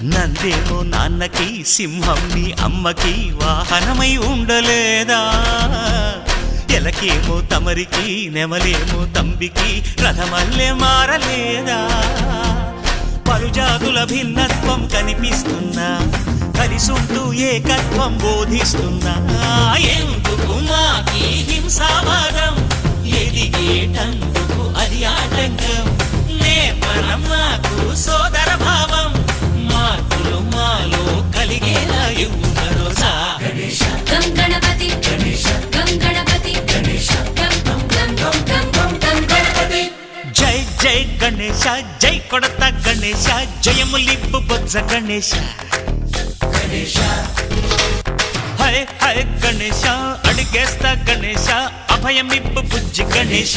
నందేమో నాన్నకి సింహం నీ అమ్మకి వాహనమై ఉండలేదా ఎలకేమో తమరికి నెమలేమో తంబికి రథమల్లే మారలేదా పలుజాతుల భిన్నత్వం కనిపిస్తున్నా కలిసుంటూ ఏకత్వం బోధిస్తున్నా ఎందుకు మాకి హింసావాదం ఎదిగేటందుకు అది ఆటంకం నేపరం మాకు సోదర భావం మార్పులు మాలో కలిగేలా ఇవ్వు భరోసా గం గణపతి గం గణపతి గం గం గం గం గం గణపతి జై జై గణేశ జై కొడత గణేశ జయములిప్పు బొజ్జ గణేశ హై హై గణేశ అడిగేస్తా గణేశ అభయమిప్పు బుజ్జి గణేశ